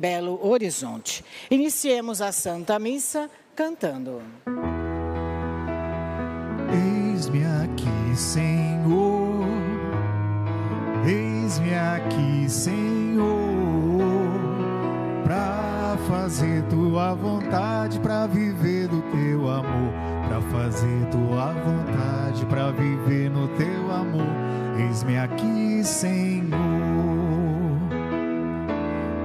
Belo Horizonte. Iniciemos a Santa Missa cantando. Eis-me aqui, Senhor, eis-me aqui, Senhor, para fazer tua vontade, para viver do teu amor, para fazer tua vontade, para viver no teu amor. Eis-me aqui, Senhor.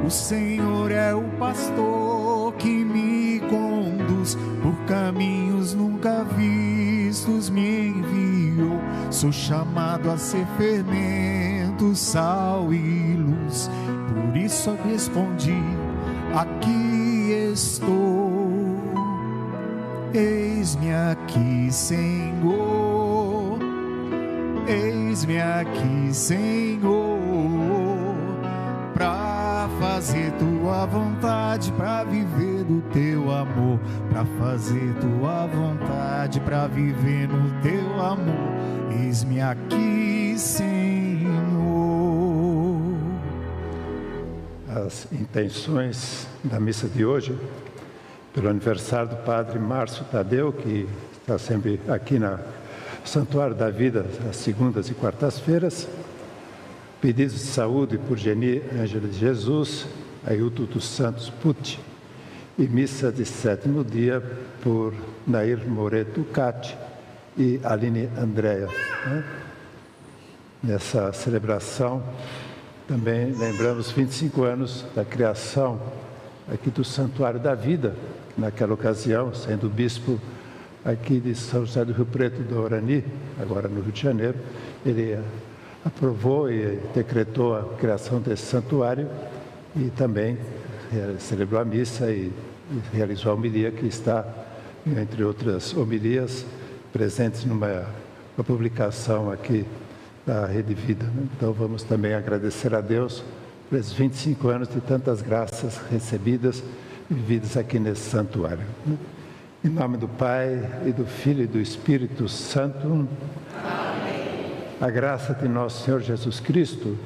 O Senhor é o pastor que me conduz por caminhos nunca vistos, me enviou. Sou chamado a ser fermento, sal e luz. Por isso eu respondi: aqui estou. Eis-me aqui, Senhor. Eis-me aqui, Senhor, para fazer tua vontade, para viver do teu amor, para fazer tua vontade, para viver no teu amor. Eis-me aqui, Senhor. As intenções da missa de hoje, pelo aniversário do Padre Márcio Tadeu, que está sempre aqui no Santuário da Vida, às segundas e quartas-feiras. Pedidos de saúde por Geni Ângela de Jesus, Ailton dos Santos Pucci, e missa de sétimo dia por Nair Moreto Cati e Aline Andréa. Nessa celebração, também lembramos 25 anos da criação aqui do Santuário da Vida, naquela ocasião, sendo bispo aqui de São José do Rio Preto do Orani, agora no Rio de Janeiro. Ele aprovou e decretou a criação desse santuário e também celebrou a missa e realizou a homilia, que está, entre outras homilias, presentes numa publicação aqui da Rede Vida. Então vamos também agradecer a Deus por esses 25 anos de tantas graças recebidas e vividas aqui nesse santuário. Em nome do Pai, e do Filho e do Espírito Santo. Amém. A graça de nosso Senhor Jesus Cristo,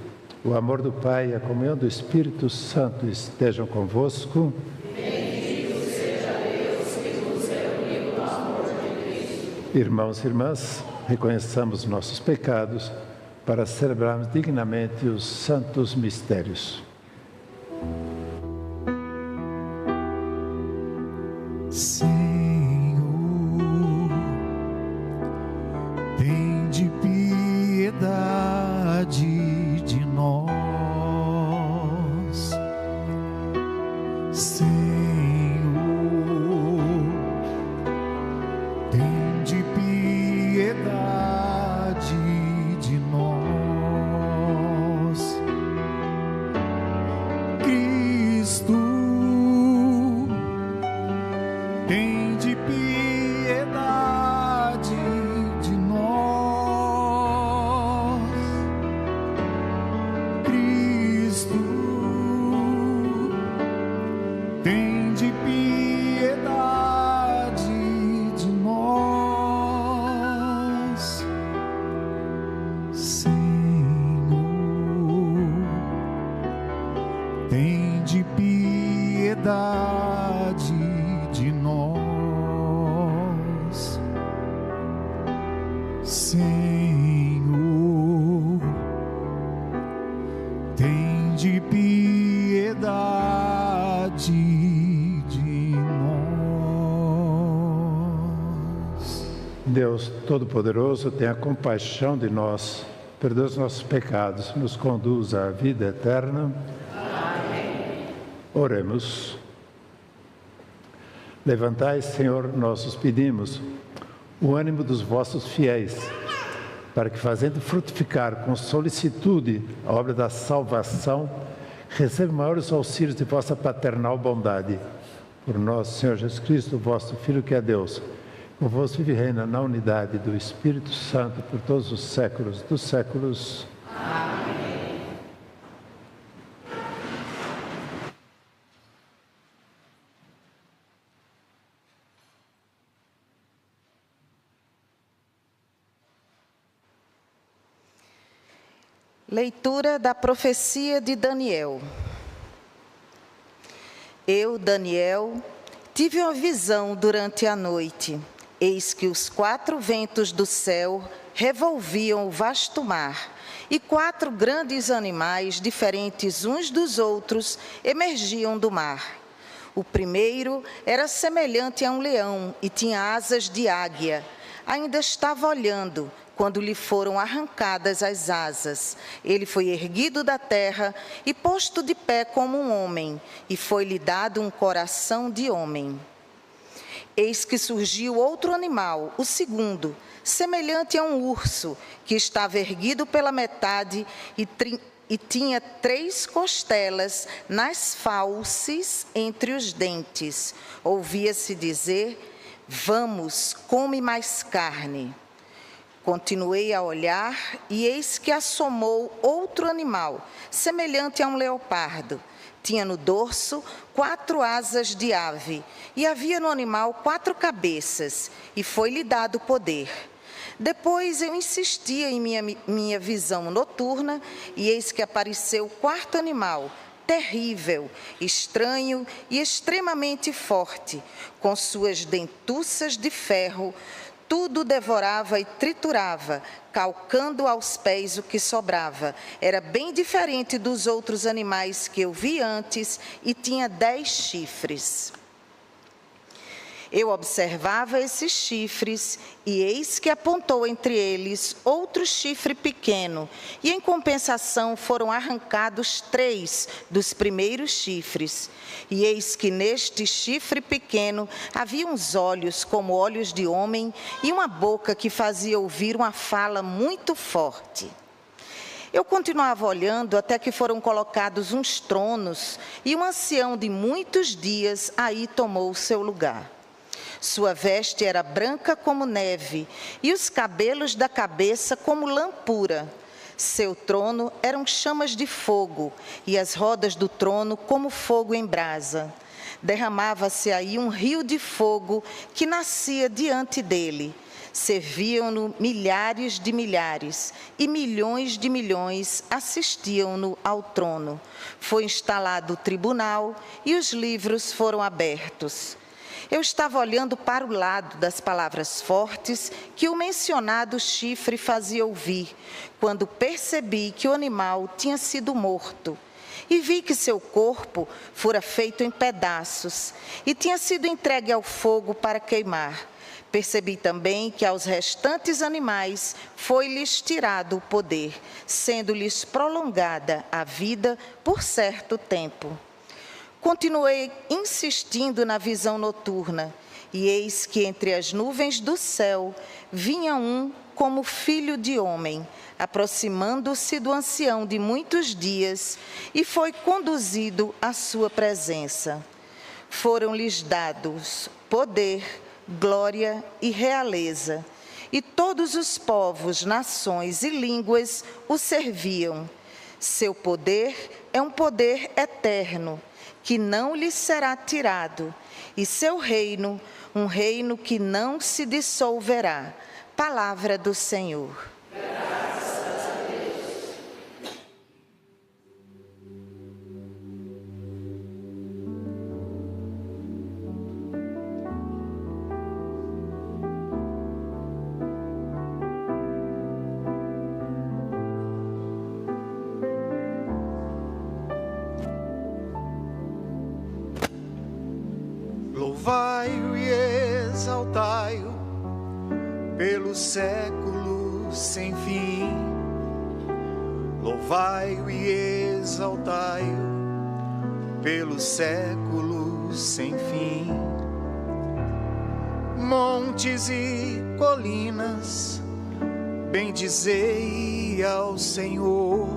o amor do Pai e a comunhão do Espírito Santo estejam convosco. Bendito seja Deus que nos reuniu no amor de Cristo. Irmãos e irmãs, reconheçamos nossos pecados para celebrarmos dignamente os santos mistérios. Senhor, tende piedade de nós. Senhor, tende piedade de nós. Cristo, tende piedade de nós. Cristo, tende piedade de nós. Senhor, tende piedade de nós. Senhor, tende piedade de nós. Deus Todo-Poderoso, tenha compaixão de nós, perdoa os nossos pecados, nos conduz à vida eterna. Amém. Oremos. Levantai, Senhor, nós os pedimos, o ânimo dos vossos fiéis, para que, fazendo frutificar com solicitude a obra da salvação, recebam maiores auxílios de vossa paternal bondade. Por nosso Senhor Jesus Cristo, vosso Filho, que é Deus, convosco vive e reina na unidade do Espírito Santo por todos os séculos dos séculos. Amém. Leitura da profecia de Daniel. Eu, Daniel, tive uma visão durante a noite. Eis que os 4 ventos do céu revolviam o vasto mar, e 4 grandes animais, diferentes uns dos outros, emergiam do mar. O primeiro era semelhante a um leão e tinha asas de águia. Ainda estava olhando quando lhe foram arrancadas as asas. Ele foi erguido da terra e posto de pé como um homem, e foi-lhe dado um coração de homem. Eis que surgiu outro animal, o segundo, semelhante a um urso, que estava erguido pela metade e tinha 3 costelas nas fauces entre os dentes. Ouvia-se dizer: vamos, come mais carne. Continuei a olhar, e eis que assomou outro animal, semelhante a um leopardo. Tinha no dorso 4 asas de ave, e havia no animal 4 cabeças, e foi-lhe dado poder. Depois eu insistia em minha visão noturna, e eis que apareceu o 4º animal, terrível, estranho e extremamente forte, com suas dentuças de ferro. Tudo devorava e triturava, calcando aos pés o que sobrava. Era bem diferente dos outros animais que eu vi antes e tinha 10 chifres. Eu observava esses chifres, e eis que apontou entre eles outro chifre pequeno, e em compensação foram arrancados 3 dos primeiros chifres. E eis que neste chifre pequeno havia uns olhos como olhos de homem, e uma boca que fazia ouvir uma fala muito forte. Eu continuava olhando até que foram colocados uns tronos, e um ancião de muitos dias aí tomou o seu lugar. Sua veste era branca como neve, e os cabelos da cabeça como lã pura. Seu trono eram chamas de fogo, e as rodas do trono como fogo em brasa. Derramava-se aí um rio de fogo que nascia diante dele. Serviam-no milhares de milhares, e milhões de milhões assistiam-no ao trono. Foi instalado o tribunal, e os livros foram abertos. Eu estava olhando para o lado das palavras fortes que o mencionado chifre fazia ouvir, quando percebi que o animal tinha sido morto. E vi que seu corpo fora feito em pedaços e tinha sido entregue ao fogo para queimar. Percebi também que aos restantes animais foi-lhes tirado o poder, sendo-lhes prolongada a vida por certo tempo. Continuei insistindo na visão noturna, e eis que entre as nuvens do céu vinha um como filho de homem, aproximando-se do ancião de muitos dias, e foi conduzido à sua presença. Foram-lhes dados poder, glória e realeza, e todos os povos, nações e línguas o serviam. Seu poder é um poder eterno, que não lhe será tirado, e seu reino, um reino que não se dissolverá. Palavra do Senhor. Graças a Deus. Louvai-o e exaltai-o pelos séculos sem fim. Louvai-o e exaltai-o pelos séculos sem fim. Montes e colinas, bendizei ao Senhor.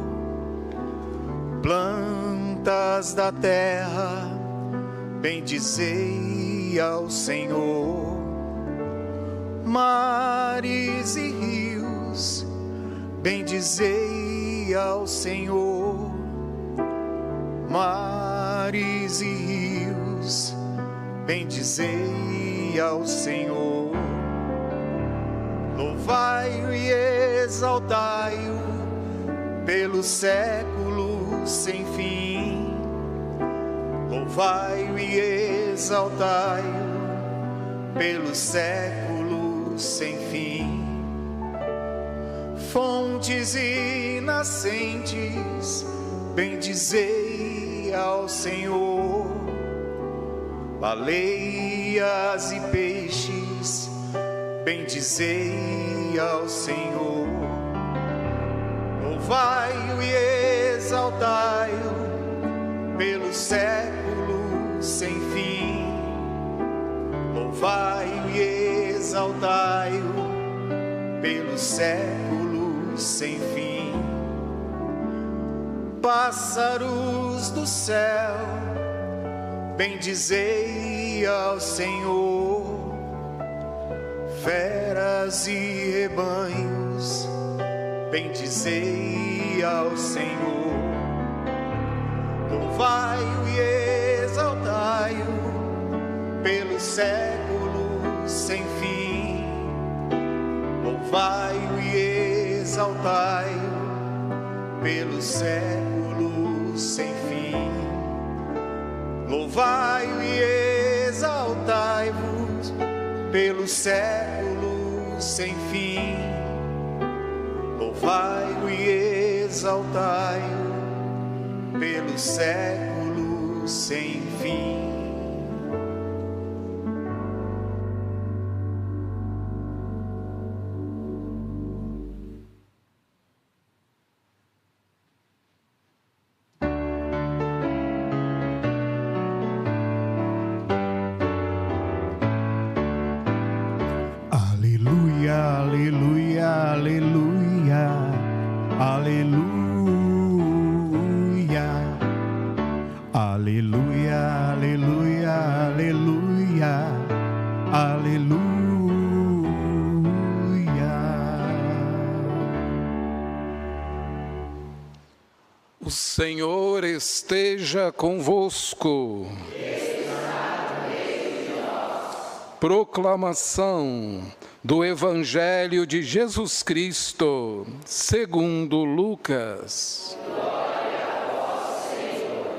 Plantas da terra, bendizei ao Senhor. Mares e rios, bendizei ao Senhor. Mares e rios, bendizei ao Senhor. Louvai-o e exaltai-o pelos séculos sem fim. Louvai-o e exaltai-o pelos séculos sem fim. Fontes e nascentes, bendizei ao Senhor. Baleias e peixes, bendizei ao Senhor. Louvai-o e exaltai-o pelos séculos sem fim. Louvai-o e exaltai-o pelos séculos sem fim. Pássaros do céu, bendizei ao Senhor. Feras e rebanhos, bendizei ao Senhor. Louvai-o e exaltai-o pelos séculos sem fim. Louvai-o e exaltai-o pelos séculos sem fim. Louvai-o e exaltai-vos pelos séculos sem fim. Louvai-o e exaltai-o pelos séculos sem fim. O Senhor esteja convosco. Proclamação do Evangelho de Jesus Cristo, segundo Lucas. Glória a vós, Senhor.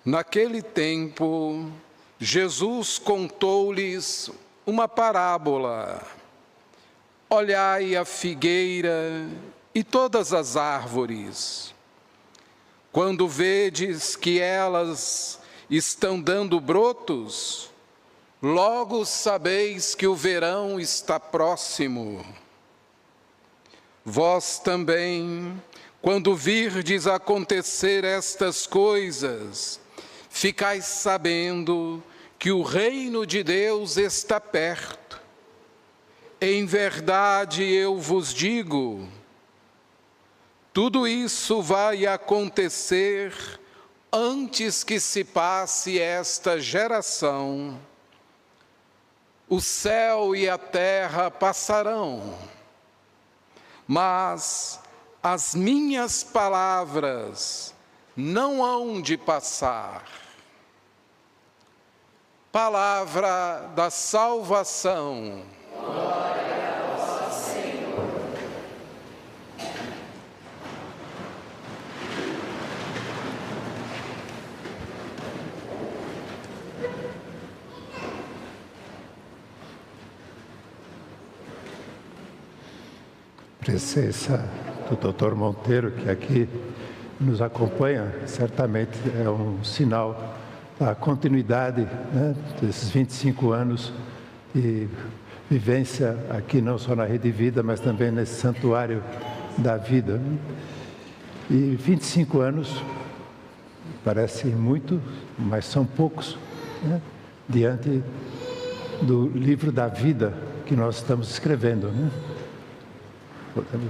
Naquele tempo, Jesus contou-lhes uma parábola. Olhai a figueira e todas as árvores. Quando vedes que elas estão dando brotos, logo sabeis que o verão está próximo. Vós também, quando virdes acontecer estas coisas, ficais sabendo que o reino de Deus está perto. Em verdade eu vos digo, tudo isso vai acontecer antes que se passe esta geração. O céu e a terra passarão, mas as minhas palavras não hão de passar. Palavra da salvação. Glória a vós, Senhor. Presença do Dr. Monteiro, que aqui nos acompanha, certamente é um sinal da continuidade, né, desses 25 anos de vivência aqui, não só na Rede Vida, mas também nesse santuário da vida. E 25 anos parece muito, mas são poucos, né, diante do livro da vida que nós estamos escrevendo, né?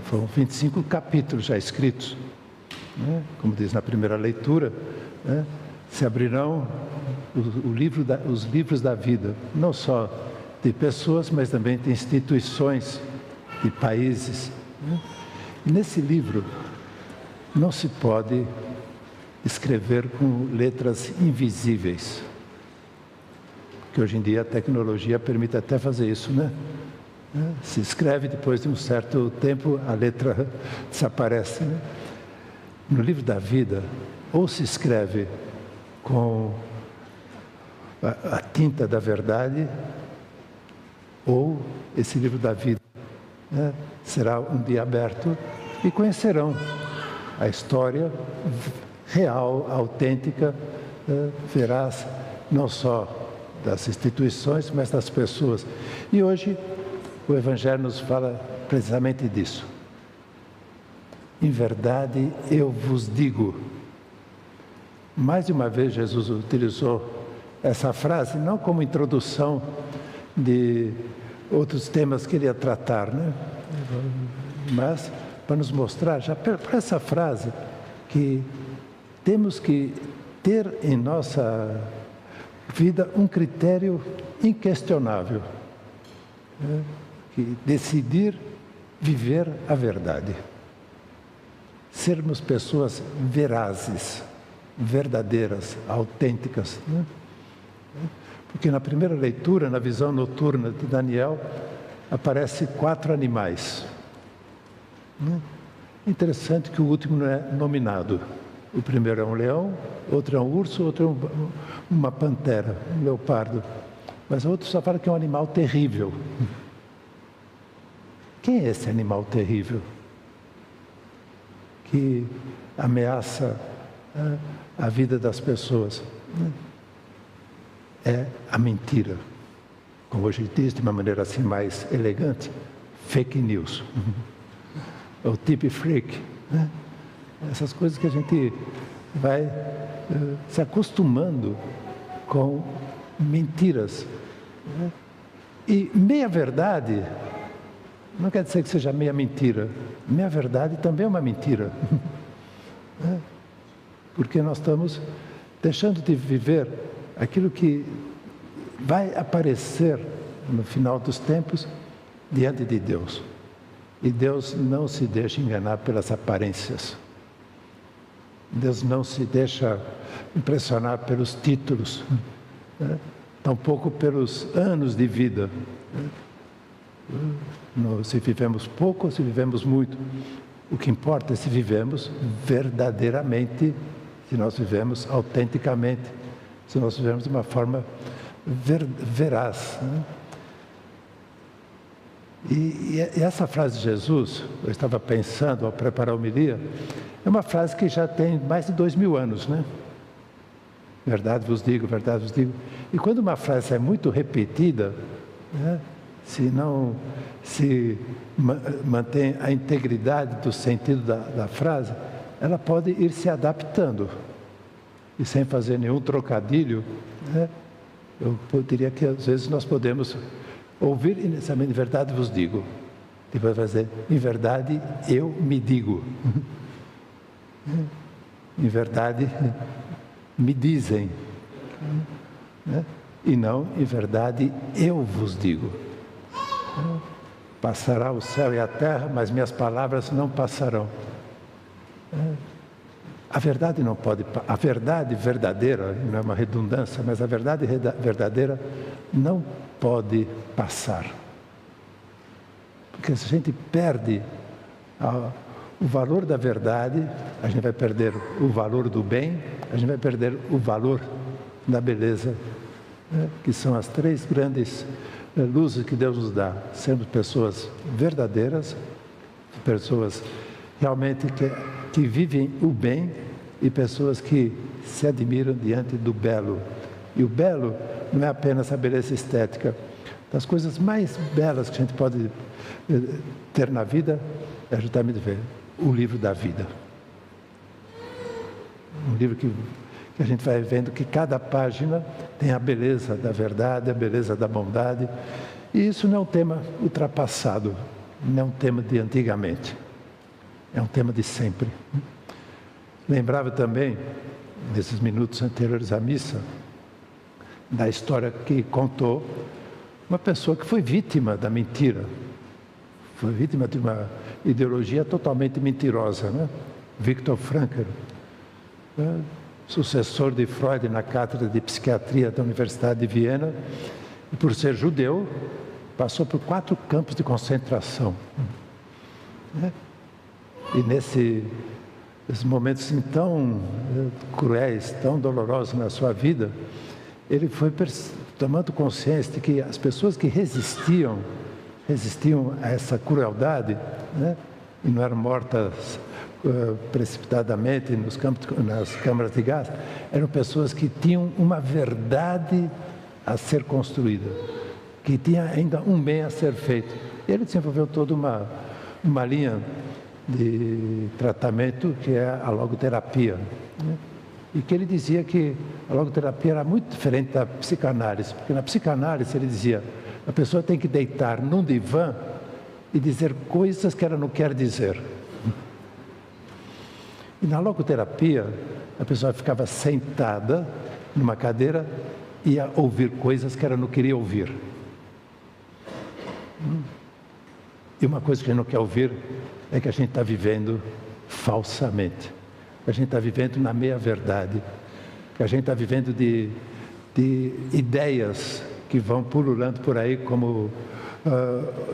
Foram 25 capítulos já escritos, né? Como diz na primeira leitura, né? Se abrirão os livros da vida, não só de pessoas, mas também de instituições, de países, né? E nesse livro não se pode escrever com letras invisíveis, porque hoje em dia a tecnologia permite até fazer isso, né? Se escreve, depois de um certo tempo a letra desaparece, né? no livro da vida, ou se escreve com a tinta da verdade, ou esse livro da vida, né, será um dia aberto e conhecerão a história real, autêntica, veraz, não só das instituições, mas das pessoas. E hoje o Evangelho nos fala precisamente disso. Em verdade eu vos digo. Mais de uma vez Jesus utilizou essa frase, não como introdução de outros temas que ele ia tratar, né? Mas para nos mostrar, já por essa frase, que temos que ter em nossa vida um critério inquestionável, né? Que decidir viver a verdade. Sermos pessoas verazes, verdadeiras, autênticas, né? Porque na primeira leitura, na visão noturna de Daniel, aparecem 4 animais. Interessante que o último não é nominado. O primeiro é um leão, outro é um urso, outro é uma pantera, um leopardo. Mas o outro só fala que é um animal terrível. Quem é esse animal terrível? Que ameaça a vida das pessoas. É a mentira. Como hoje diz, de uma maneira assim mais elegante, fake news. O tip freak. Né? Essas coisas que a gente vai se acostumando com mentiras. Né? E meia verdade não quer dizer que seja meia mentira. Meia verdade também é uma mentira. Né? Porque nós estamos deixando de viver aquilo que vai aparecer no final dos tempos diante de Deus. E Deus não se deixa enganar pelas aparências. Deus não se deixa impressionar pelos títulos, né? Tampouco pelos anos de vida. Se vivemos pouco ou se vivemos muito. O que importa é se vivemos verdadeiramente, se nós vivemos autenticamente, se nós vivemos de uma forma veraz. Né? E essa frase de Jesus, eu estava pensando ao preparar a homilia, é uma frase que já tem mais de 2000 anos, né? Verdade vos digo, verdade vos digo. E quando uma frase é muito repetida, né, se não se mantém a integridade do sentido da frase, ela pode ir se adaptando. E sem fazer nenhum trocadilho, né, eu diria que às vezes nós podemos ouvir inicialmente, em verdade vos digo. Depois vai dizer, em verdade eu me digo. Em verdade me dizem. Né? E não, em verdade eu vos digo. Passará o céu e a terra, mas minhas palavras não passarão. A verdade não pode, a verdade verdadeira, não é uma redundância, mas a verdade verdadeira não pode passar. Porque se a gente perde o valor da verdade, a gente vai perder o valor do bem, a gente vai perder o valor da beleza, né? Que são as 3 grandes luzes que Deus nos dá. Sendo pessoas verdadeiras, pessoas realmente que vivem o bem e pessoas que se admiram diante do belo. E o belo não é apenas a beleza estética. Das coisas mais belas que a gente pode ter na vida é justamente ver o livro da vida. Um livro que a gente vai vendo que cada página tem a beleza da verdade, a beleza da bondade. E isso não é um tema ultrapassado, não é um tema de antigamente. É um tema de sempre. Lembrava também, nesses minutos anteriores à missa, da história que contou uma pessoa que foi vítima da mentira. Foi vítima de uma ideologia totalmente mentirosa, né? Viktor Frankl, né? Sucessor de Freud na cátedra de psiquiatria da Universidade de Viena, e por ser judeu, passou por 4 campos de concentração. Né? E nesse esses momentos assim, tão cruéis, tão dolorosos na sua vida, ele foi tomando consciência de que as pessoas que resistiam a essa crueldade, né, e não eram mortas precipitadamente nas câmaras de gás, eram pessoas que tinham uma verdade a ser construída, que tinha ainda um bem a ser feito. Ele desenvolveu toda uma linha de tratamento que é a logoterapia, né? E que ele dizia que a logoterapia era muito diferente da psicanálise, porque na psicanálise ele dizia, a pessoa tem que deitar num divã e dizer coisas que ela não quer dizer. E na logoterapia, a pessoa ficava sentada numa cadeira e ia ouvir coisas que ela não queria ouvir. E uma coisa que a gente não quer ouvir é que a gente está vivendo falsamente. A gente está vivendo na meia-verdade. A gente está vivendo de ideias que vão pululando por aí, como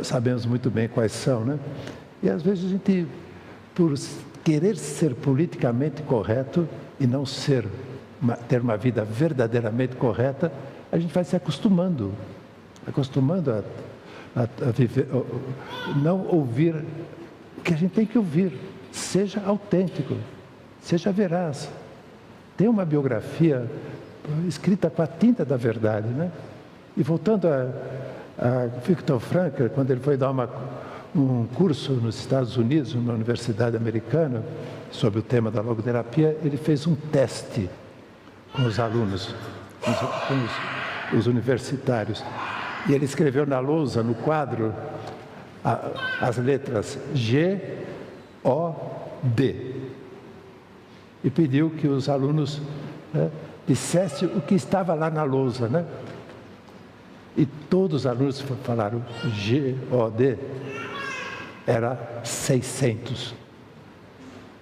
sabemos muito bem quais são, né? E às vezes a gente, por querer ser politicamente correto e não ter uma vida verdadeiramente correta, a gente vai se acostumando a viver, não ouvir o que a gente tem que ouvir. Seja autêntico, seja veraz. Tem uma biografia escrita com a tinta da verdade, né? E voltando a Viktor Frankl, quando ele foi dar um curso nos Estados Unidos, numa universidade americana, sobre o tema da logoterapia, ele fez um teste com os alunos, com os universitários. E ele escreveu na lousa, no quadro, as letras G, O, D. E pediu que os alunos, né, dissessem o que estava lá na lousa, né? E todos os alunos falaram G, O, D. Era 600.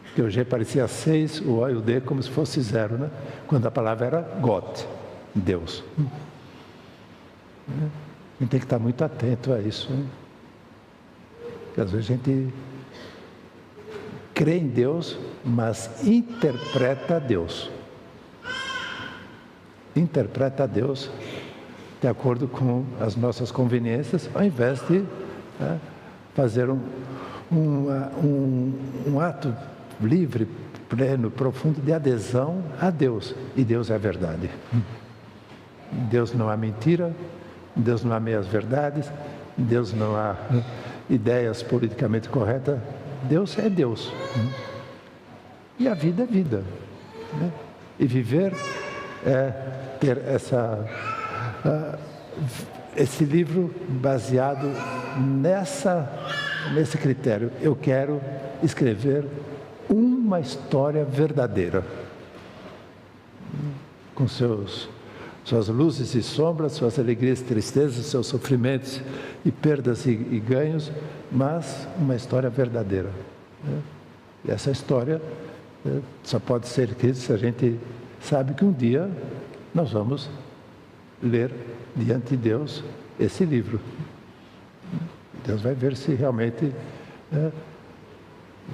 Porque o G parecia 6, o O e o D como se fosse 0, né? Quando a palavra era Gott, Deus. A gente tem que estar muito atento a isso, né? Porque às vezes a gente crê em Deus, mas interpreta Deus. Interpreta Deus de acordo com as nossas conveniências, ao invés de fazer um ato livre, pleno, profundo de adesão a Deus. E Deus é a verdade. Deus não há mentira, Deus não há meias verdades, Deus não há ideias politicamente corretas. Deus é Deus. E a vida é vida, né? E viver é ter esse livro baseado nesse critério. Eu quero escrever uma história verdadeira, com suas luzes e sombras, suas alegrias e tristezas, seus sofrimentos e perdas e ganhos, mas uma história verdadeira, né? E essa história só pode ser escrita se a gente sabe que um dia nós vamos ler diante de Deus esse livro. Deus vai ver se realmente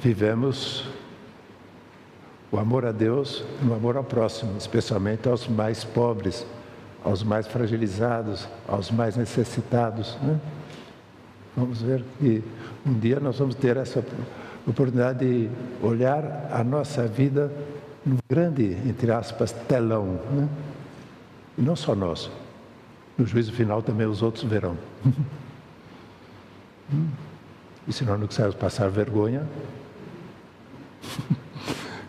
vivemos o amor a Deus e o amor ao próximo, especialmente aos mais pobres, aos mais fragilizados, aos mais necessitados, né? Vamos ver que um dia nós vamos ter essa oportunidade de olhar a nossa vida num grande, entre aspas, telão, né? E não só nós. No juízo final também os outros verão. E se nós não quisermos passar vergonha,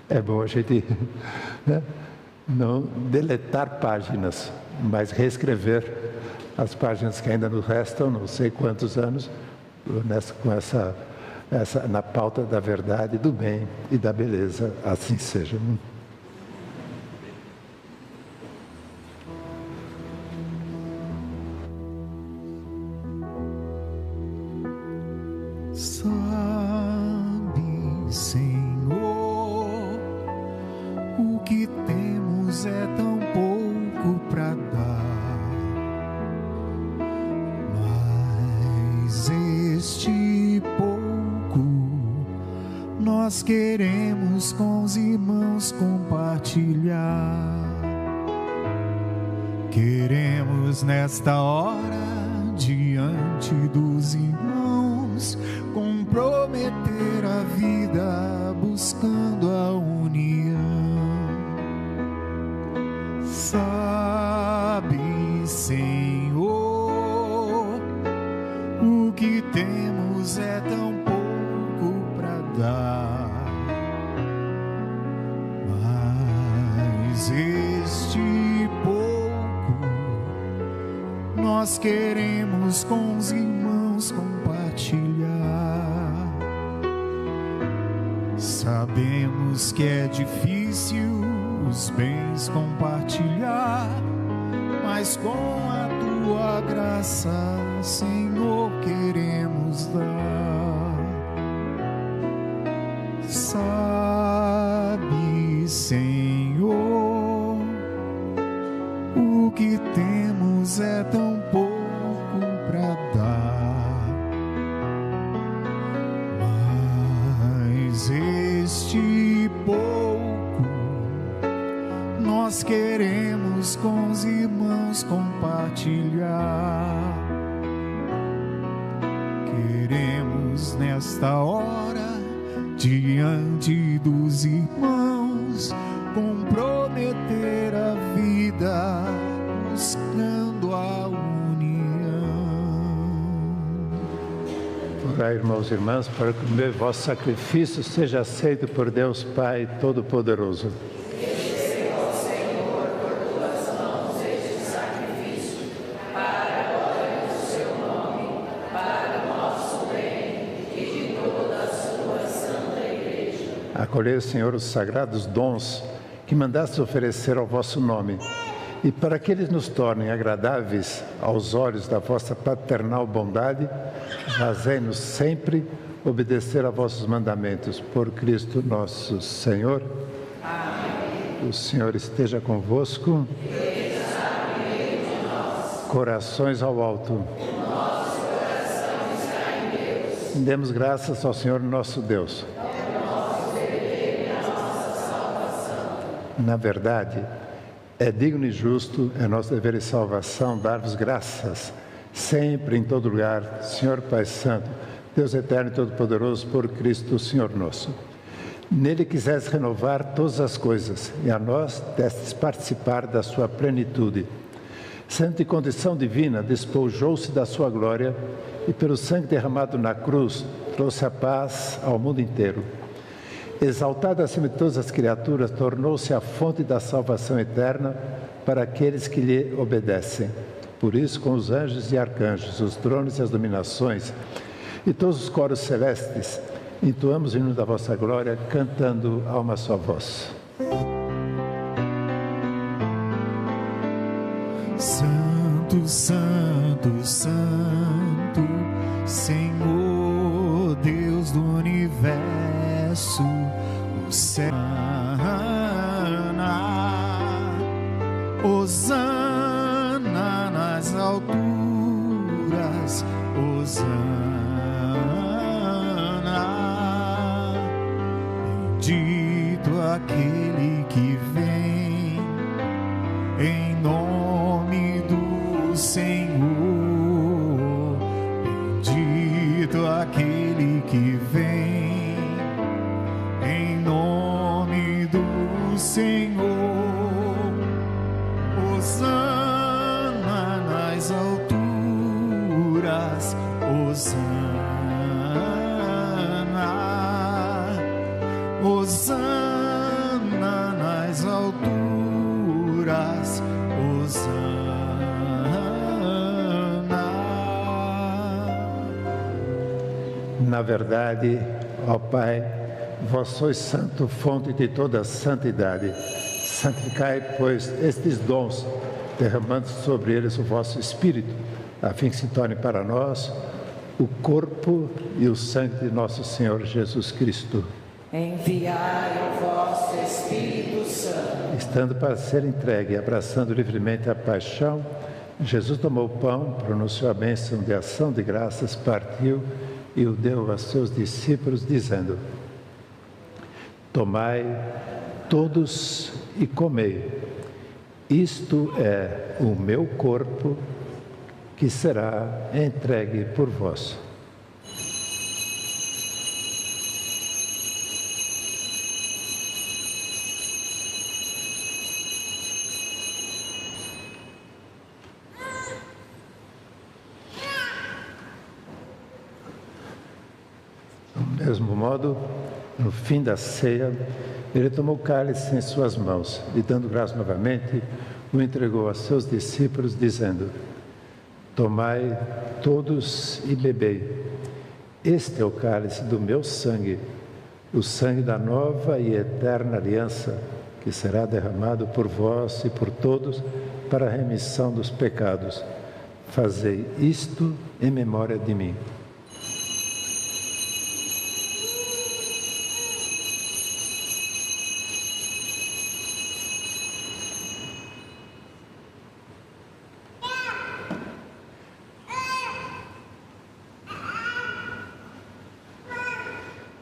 é bom a gente, né, não deletar páginas, mas reescrever as páginas que ainda nos restam, não sei quantos anos, com essa na pauta da verdade, do bem e da beleza, assim seja. Sabe, Senhor, o que temos é tão pouco para dar, mas este pouco nós queremos com irmãos compartilhar. Queremos nesta hora, diante dos irmãos, comprometer a vida buscando a união. Sabe, Senhor, o que temos é tão pouco para dar, mas este pouco nós queremos com os irmãos compartilhar. Sabemos que é difícil os bens compartilhar, mas com a tua graça, Senhor, queremos dar. Sabe, Senhor, o que temos é tão pouco para dar, mas este pouco nós queremos com os irmãos compartilhar. Queremos nesta hora, diante dos irmãos, comprometer a vida buscando a união. Orai, irmãos e irmãs, para que o meu vosso sacrifício seja aceito por Deus Pai Todo-Poderoso. Acolhei, Senhor, os sagrados dons que mandaste oferecer ao vosso nome, e para que eles nos tornem agradáveis aos olhos da vossa paternal bondade, fazei-nos sempre obedecer a vossos mandamentos. Por Cristo nosso Senhor. Amém. O Senhor esteja convosco. Corações ao alto. Nosso coração está em Deus. Demos graças ao Senhor nosso Deus. Na verdade, é digno e justo, é nosso dever e salvação dar-vos graças, sempre, em todo lugar, Senhor Pai Santo, Deus eterno e todo-poderoso, por Cristo, Senhor nosso. Nele quiseste renovar todas as coisas, e a nós destes participar da sua plenitude. Sendo de condição divina, despojou-se da sua glória, e pelo sangue derramado na cruz, trouxe a paz ao mundo inteiro. Exaltado acima de todas as criaturas, tornou-se a fonte da salvação eterna para aqueles que lhe obedecem. Por isso, com os anjos e arcanjos, os tronos e as dominações, e todos os coros celestes, entoamos o hino da vossa glória, cantando a uma só voz. Santo, Santo, Santo, Senhor, Deus do universo, Hosana nas alturas, Hosana, bendito aquele que vem em nome do Senhor, bendito aquele que vem em nome do Senhor. Hosana nas alturas, Hosana, Hosana nas alturas, Hosana. Na verdade, ó Pai, vós sois santo, fonte de toda santidade. Santificai, pois, estes dons, derramando sobre eles o vosso Espírito, a fim que se tornem para nós o corpo e o sangue de nosso Senhor Jesus Cristo. Enviai o vosso Espírito Santo. Estando para ser entregue e abraçando livremente a paixão, Jesus tomou o pão, pronunciou a bênção de ação de graças, partiu e o deu a seus discípulos, dizendo: Tomai todos e comei. Isto é o meu corpo, que será entregue por vós. Do mesmo modo, no fim da ceia, ele tomou o cálice em suas mãos e, dando graças novamente, o entregou a seus discípulos, dizendo: tomai todos e bebei. Este é o cálice do meu sangue, o sangue da nova e eterna aliança, que será derramado por vós e por todos para a remissão dos pecados. Fazei isto em memória de mim.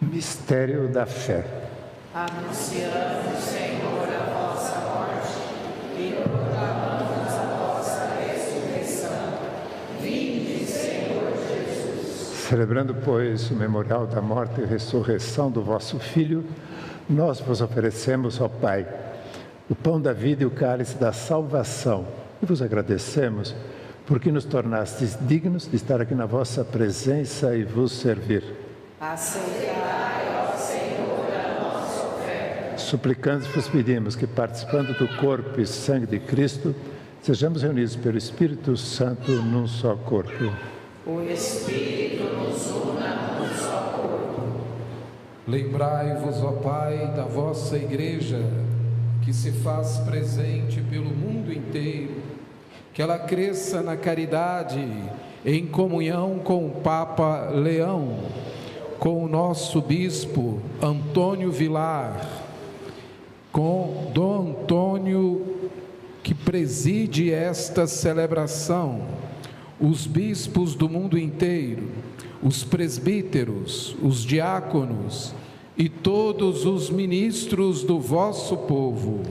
Mistério da fé. Anunciamos, Senhor, a vossa morte e proclamamos a vossa ressurreição. Vinde, Senhor Jesus. Celebrando, pois, o memorial da morte e ressurreição do vosso Filho, nós vos oferecemos, ó Pai, o pão da vida e o cálice da salvação, e vos agradecemos porque nos tornastes dignos de estar aqui na vossa presença e vos servir. Aceitai, ó Senhor, a nossa oferta. Suplicantes vos pedimos que, participando do corpo e sangue de Cristo, sejamos reunidos pelo Espírito Santo num só corpo. O Espírito nos una num só corpo. Lembrai-vos, ó Pai, da vossa Igreja, que se faz presente pelo mundo inteiro, que ela cresça na caridade, em comunhão com o Papa Leão, com o nosso Bispo Antônio Vilar, com Dom Antônio, que preside esta celebração, os bispos do mundo inteiro, os presbíteros, os diáconos e todos os ministros do vosso povo.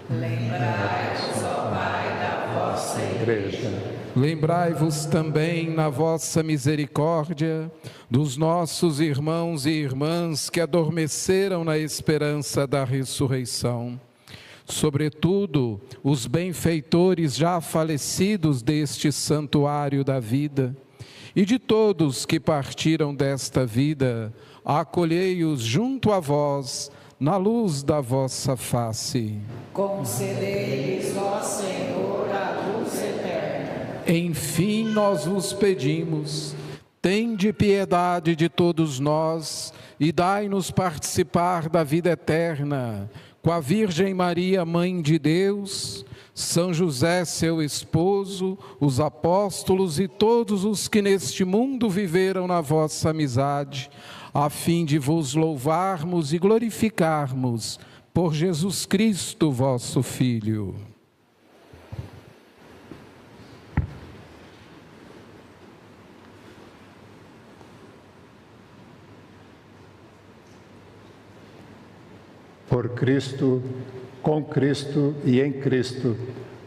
Lembrai-vos, ó Pai, da vossa Igreja. Lembrai-vos também, na vossa misericórdia, dos nossos irmãos e irmãs que adormeceram na esperança da ressurreição. Sobretudo, os benfeitores já falecidos deste santuário da vida, e de todos que partiram desta vida, acolhei-os junto a vós, na luz da vossa face. Concedei-lhes, ó Senhor, a luz eterna. Enfim, nós vos pedimos, tende piedade de todos nós e dai-nos participar da vida eterna, com a Virgem Maria, Mãe de Deus, São José, seu esposo, os apóstolos e todos os que neste mundo viveram na vossa amizade, a fim de vos louvarmos e glorificarmos por Jesus Cristo, vosso Filho. Por Cristo, com Cristo e em Cristo,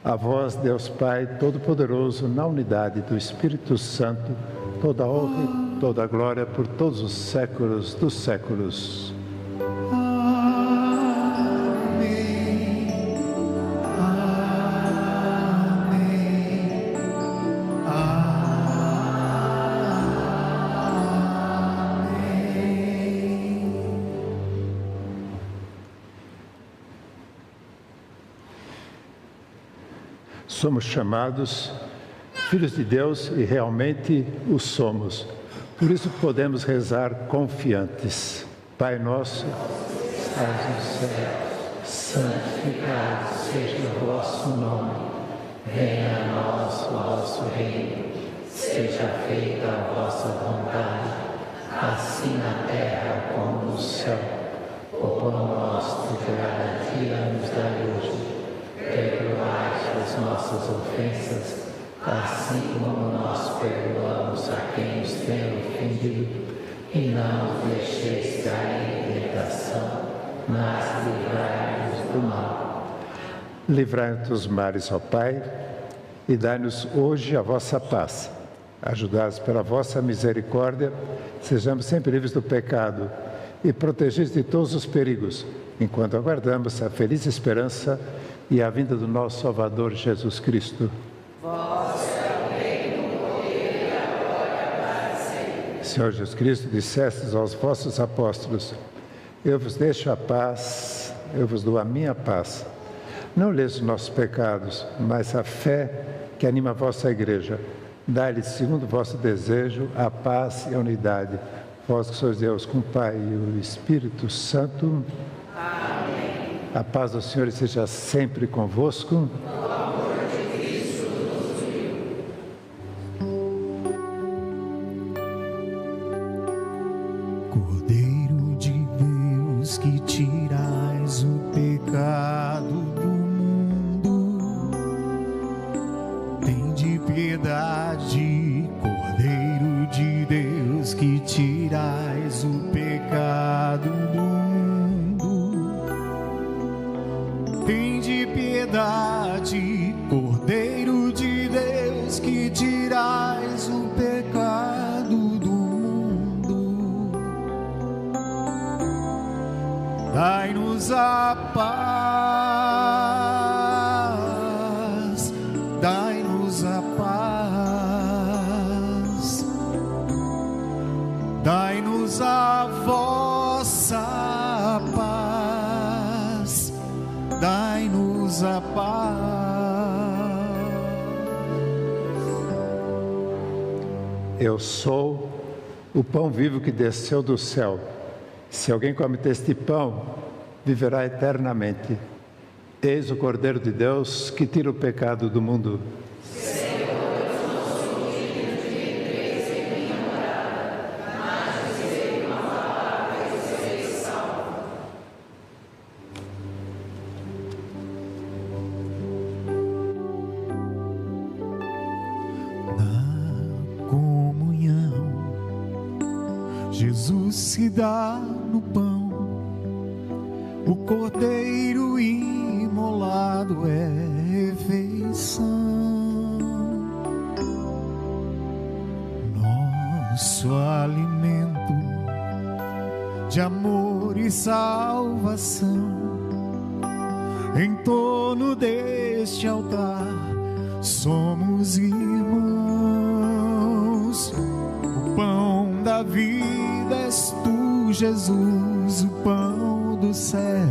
a vós, Deus Pai Todo-Poderoso, na unidade do Espírito Santo, toda a honra e toda a glória por todos os séculos dos séculos. Somos chamados filhos de Deus e realmente o somos. Por isso podemos rezar confiantes. Pai nosso, que estás no céu, santificado seja o vosso nome. Venha a nós o vosso reino. Seja feita a vossa vontade, assim na terra como no céu. O pão nosso de cada dia nos dai hoje. Perdoai as nossas ofensas, assim como nós perdoamos a quem nos tem ofendido. E não nos deixeis cair em tentação, mas livrai-nos do do mal. Livrai-nos dos males, ó Pai, e dai-nos hoje a vossa paz. Ajudados pela vossa misericórdia, sejamos sempre livres do pecado e protegidos de todos os perigos, enquanto aguardamos a feliz esperança e a vinda do nosso Salvador Jesus Cristo. Senhor Jesus Cristo, dissestes aos vossos apóstolos: eu vos deixo a paz, eu vos dou a minha paz. Não leis os nossos pecados, mas a fé que anima a vossa igreja. Dai-lhe, segundo o vosso desejo, a paz e a unidade. Vós que sois Deus, com o Pai e o Espírito Santo. Amém. A paz do Senhor esteja sempre convosco. Cordeiro de Deus, que tirais o pecado do mundo, tende piedade. Cordeiro de Deus, que tirais o pecado do mundo, tende piedade. Cordeiro de Deus, que tirais o pecado do mundo, dai-nos a paz, dai-nos a paz, dai-nos a vossa paz, dai-nos a paz. Eu sou o pão vivo que desceu do céu. Se alguém come deste pão, viverá eternamente. Eis o Cordeiro de Deus que tira o pecado do mundo. Jesus se dá no pão, o cordeiro imolado é refeição. Nosso alimento de amor e salvação. Em torno deste altar somos irmãos. O pão da vida és tu, Jesus, o pão do céu,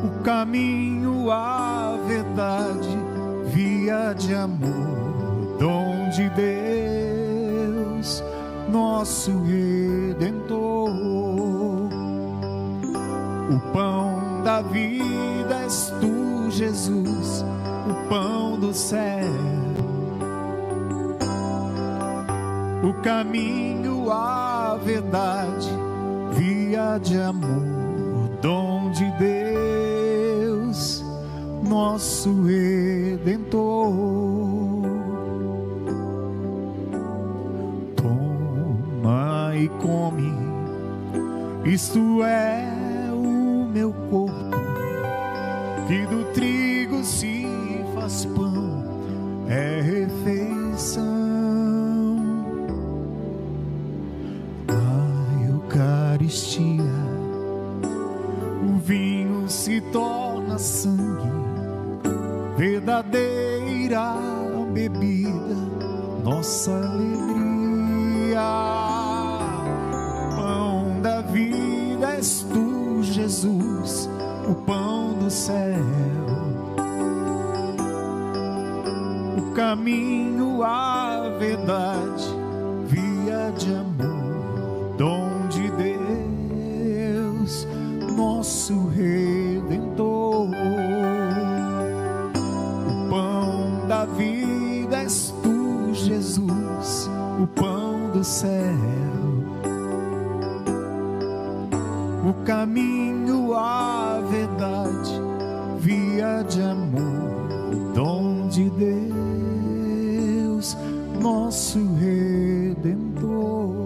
o caminho, a verdade, via de amor, dom de Deus, nosso Redentor. O pão da vida és tu, Jesus, o pão do céu, o caminho, a verdade, via de amor, dom de Deus, nosso Redentor. Toma e come, isto é o meu corpo, que do trigo se faz pão, é refeição. Eucaristia, o vinho se torna sangue, verdadeira bebida, nossa alegria. O pão da vida és tu, Jesus, o pão do céu, o caminho, a verdade, via de amor, dom de Deus, nosso Redentor. O pão da vida és tu, Jesus, o pão do céu, o caminho, a verdade, via de amor, dom de Deus, nosso Redentor.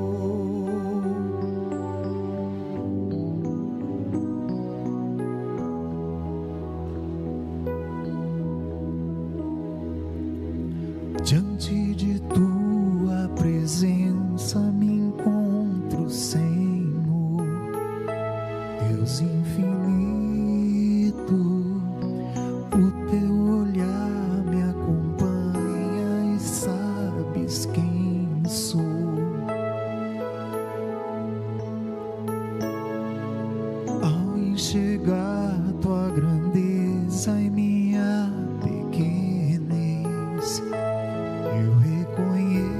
Diante de tua presença me encontro, Senhor, Deus infinito, o teu olhar me acompanha e sabes quem sou. Ao enxergar tua grandeza e minha pequenez, eu reconheço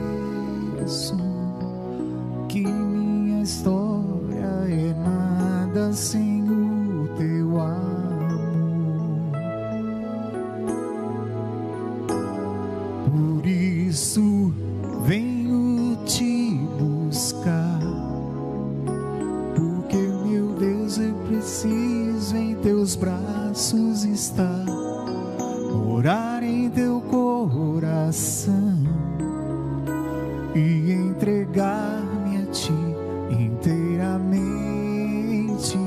que minha história é nada sem o teu amor. Por isso venho te buscar, porque meu Deus, eu preciso em teus braços estar, morar em teu coração e entregar-me a ti inteiramente.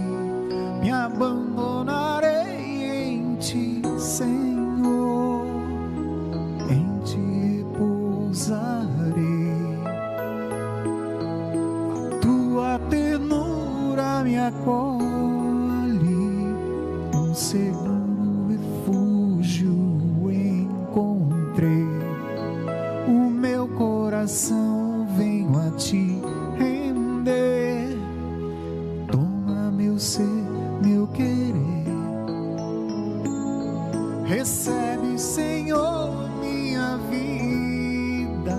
Me abandonarei em ti, Senhor, em ti repousarei. A tua ternura me acolhe, um seguro refúgio encontrei. O meu coração venho a ti render. Toma meu ser, meu querer. Recebe, Senhor, minha vida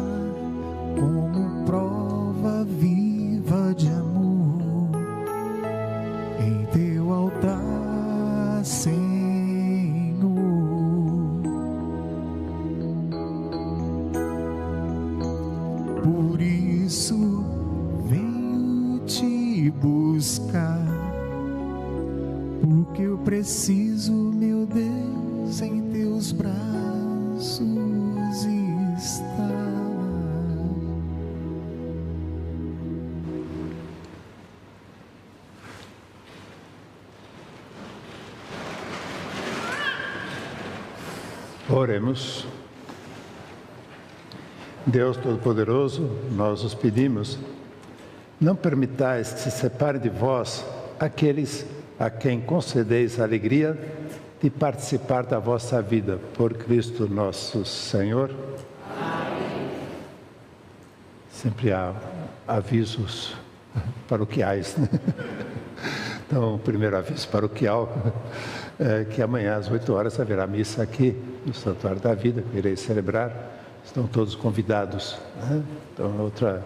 como prova viva de amor em teu altar, Senhor. Por isso venho te buscar, porque eu preciso, meu Deus, em teus braços estar. Oremos. Deus Todo-Poderoso, nós os pedimos, não permitais que se separem de vós aqueles a quem concedeis a alegria de participar da vossa vida, por Cristo nosso Senhor. Amém. Sempre há avisos paroquiais, né? Então, o primeiro aviso paroquial é que amanhã às 8 horas haverá missa aqui no Santuário da Vida, que irei celebrar. Estão todos convidados, né? Então, outro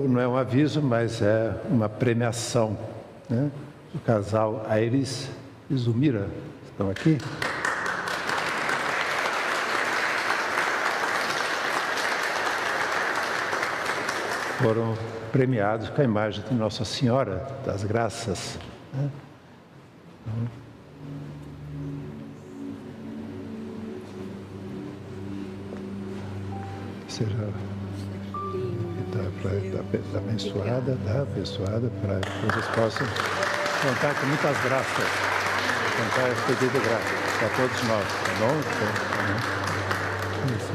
não é um aviso, mas é uma premiação, né? O casal Aires e Zumira estão aqui. Foram premiados com a imagem de Nossa Senhora das Graças, né? Seja da abençoada, para que vocês possam contar com muitas graças, contar esse pedido de graça para todos nós, tá bom? Isso.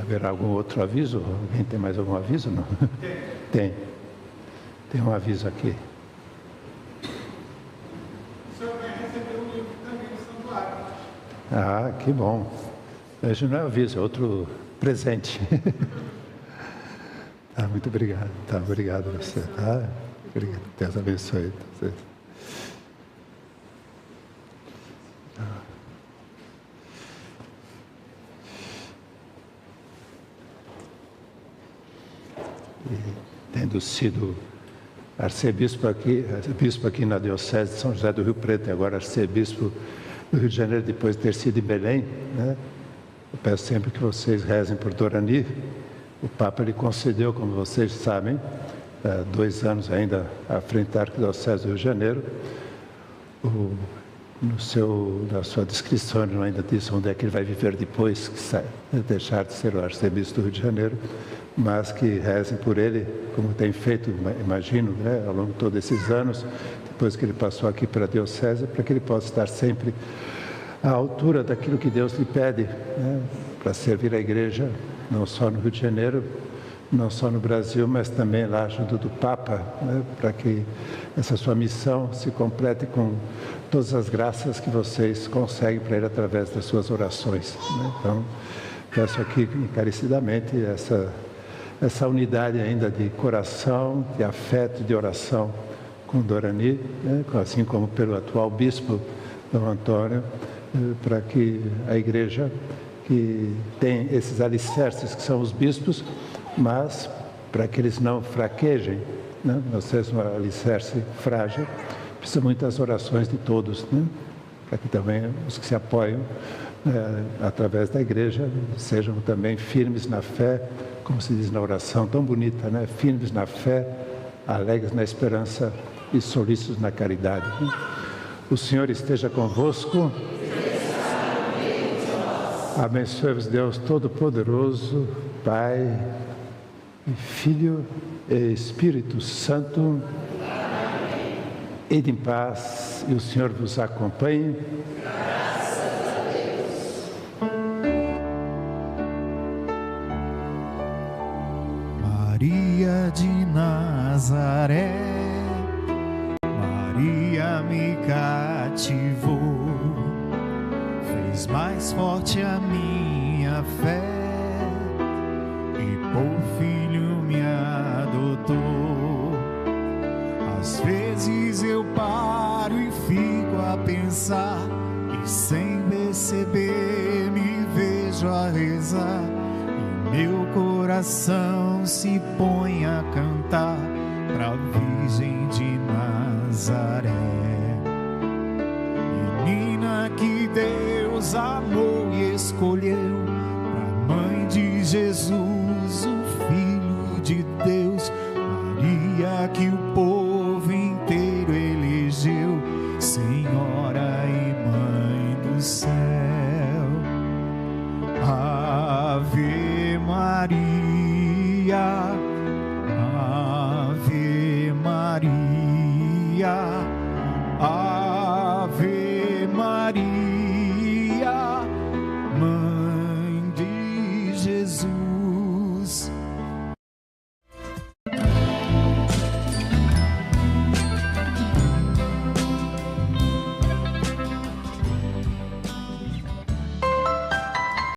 Haverá algum outro aviso? Alguém tem mais algum aviso? Não? Tem um aviso aqui. Ah, que bom. Esse não é aviso, é outro presente. Ah, muito obrigado. Tá, obrigado a você. Tá? Obrigado. Deus abençoe. E, tendo sido arcebispo aqui na Diocese de São José do Rio Preto, e agora arcebispo do Rio de Janeiro, depois de ter sido em Belém, né? Eu peço sempre que vocês rezem por Dorani. O Papa lhe concedeu, como vocês sabem, 2 anos ainda à frente da Arquidiocese do Rio de Janeiro. Na sua descrição, ele ainda disse onde é que ele vai viver depois que deixar de ser o arcebispo do Rio de Janeiro, mas que rezem por ele, como tem feito, imagino, né, ao longo de todos esses anos, depois que ele passou aqui para a Diocese, para que ele possa estar sempre à altura daquilo que Deus lhe pede, né, para servir a Igreja, não só no Rio de Janeiro, não só no Brasil, mas também lá junto do Papa, né, para que essa sua missão se complete com todas as graças que vocês conseguem para ele através das suas orações, né? Então, peço aqui encarecidamente essa unidade ainda de coração, de afeto, de oração com Dorani, né, assim como pelo atual bispo Dom Antônio, para que a Igreja, que tem esses alicerces que são os bispos, mas para que eles não fraquejem, né? Nós temos um alicerce frágil, precisa muitas orações de todos, né? Para que também os que se apoiam através da Igreja sejam também firmes na fé, como se diz na oração tão bonita, né? Firmes na fé, alegres na esperança e solícitos na caridade, né? O Senhor esteja convosco. Abençoe-vos Deus Todo-Poderoso, Pai, e Filho e Espírito Santo. Ide em paz e o Senhor vos acompanhe. Graças a Deus. Maria de Nazaré, Maria me cativou, fez mais forte a minha fé e por filho me adotou. Às vezes eu paro e fico a pensar e sem perceber me vejo a rezar e meu coração se põe a cantar pra Virgem de Nazaré. Menina que Deus amou e escolheu pra Mãe de Jesus